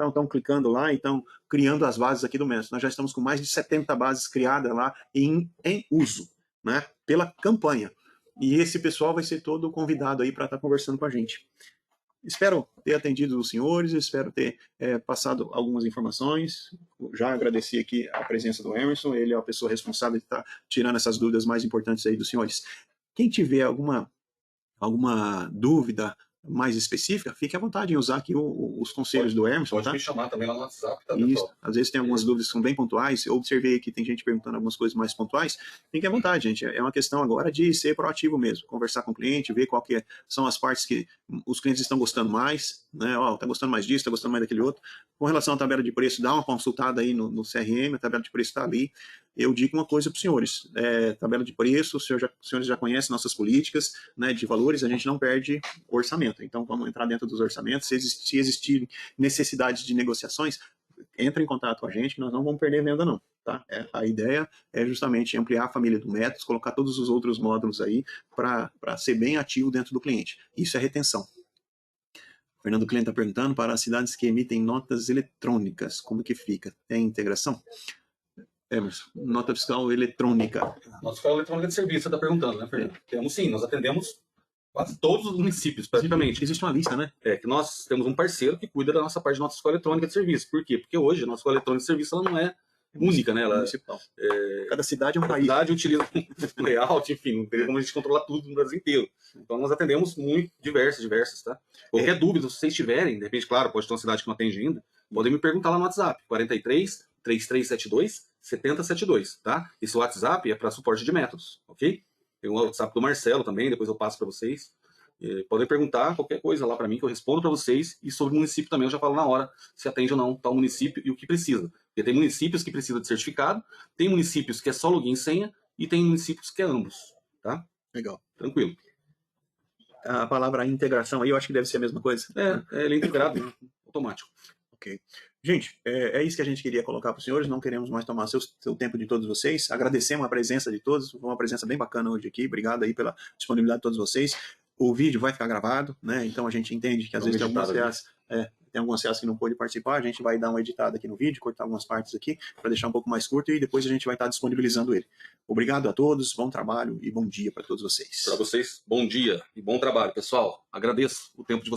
Speaker 2: estão clicando lá e estão criando as bases aqui do Mestre. Nós já estamos com mais de 70 bases criadas lá em uso, né? Pela campanha. E esse pessoal vai ser todo convidado aí para estar conversando com a gente. Espero ter atendido os senhores, espero ter passado algumas informações. Já agradeci aqui a presença do Emerson, ele é a pessoa responsável de estar tirando essas dúvidas mais importantes aí dos senhores. Quem tiver alguma dúvida mais específica, fique à vontade em usar aqui os conselhos do Emerson.
Speaker 1: Pode me chamar também lá no WhatsApp, tá,
Speaker 2: pessoal?
Speaker 1: Isso.
Speaker 2: Às vezes tem algumas dúvidas que são bem pontuais. Eu observei que tem gente perguntando algumas coisas mais pontuais. Fique à vontade, gente. É uma questão agora de ser proativo mesmo. Conversar com o cliente, ver qual que são as partes que os clientes estão gostando mais, né? Tá gostando mais disso, tá gostando mais daquele outro. Com relação à tabela de preço, dá uma consultada aí no CRM, a tabela de preço está ali. Eu digo uma coisa para os senhores, tabela de preço, os senhores já conhecem nossas políticas, né, de valores, a gente não perde orçamento, então vamos entrar dentro dos orçamentos, se existir necessidade de negociações, entre em contato com a gente, que nós não vamos perder venda não, tá? A ideia é justamente ampliar a família do Métodos, colocar todos os outros módulos aí para ser bem ativo dentro do cliente, isso é retenção. O Fernando Cliente está perguntando, para as cidades que emitem notas eletrônicas, como que fica? Tem integração? Emerson, nota fiscal eletrônica.
Speaker 1: Nota fiscal eletrônica de serviço, você está perguntando, né, Fernando? Temos sim, nós atendemos quase todos os municípios, praticamente.
Speaker 2: Existe uma lista, né?
Speaker 1: Que nós temos um parceiro que cuida da nossa parte de nota fiscal eletrônica de serviço. Por quê? Porque hoje a nossa fiscal eletrônica de serviço ela não é única, né? Ela,
Speaker 2: municipal. Cada cidade é um país.
Speaker 1: Cada cidade utiliza um layout, enfim, não tem como a gente controlar tudo no Brasil inteiro. Então nós atendemos muito diversas, tá? Qualquer dúvida, se vocês tiverem, de repente, claro, pode ter uma cidade que não atende ainda, podem me perguntar lá no WhatsApp, 43 3372 7072, tá? Esse WhatsApp é para suporte de métodos, ok? Tem o WhatsApp do Marcelo também, depois eu passo para vocês. Podem perguntar qualquer coisa lá para mim, que eu respondo para vocês. E sobre o município também eu já falo na hora se atende ou não tal município e o que precisa. Porque tem municípios que precisam de certificado, tem municípios que é só login e senha e tem municípios que é ambos, tá?
Speaker 2: Legal.
Speaker 1: Tranquilo.
Speaker 2: A palavra integração aí eu acho que deve ser a mesma coisa.
Speaker 1: Ele é integrado, né? Automático.
Speaker 2: Ok. Gente, é isso que a gente queria colocar para os senhores, não queremos mais tomar seu tempo de todos vocês, agradecemos a presença de todos, foi uma presença bem bacana hoje aqui, obrigado aí pela disponibilidade de todos vocês. O vídeo vai ficar gravado, né? Então a gente entende que às vezes tem algumas CEAs que não pôde participar, a gente vai dar uma editada aqui no vídeo, cortar algumas partes aqui, para deixar um pouco mais curto e depois a gente vai estar disponibilizando ele. Obrigado a todos, bom trabalho e bom dia para todos vocês.
Speaker 1: Para vocês, bom dia e bom trabalho, pessoal. Agradeço o tempo de vocês.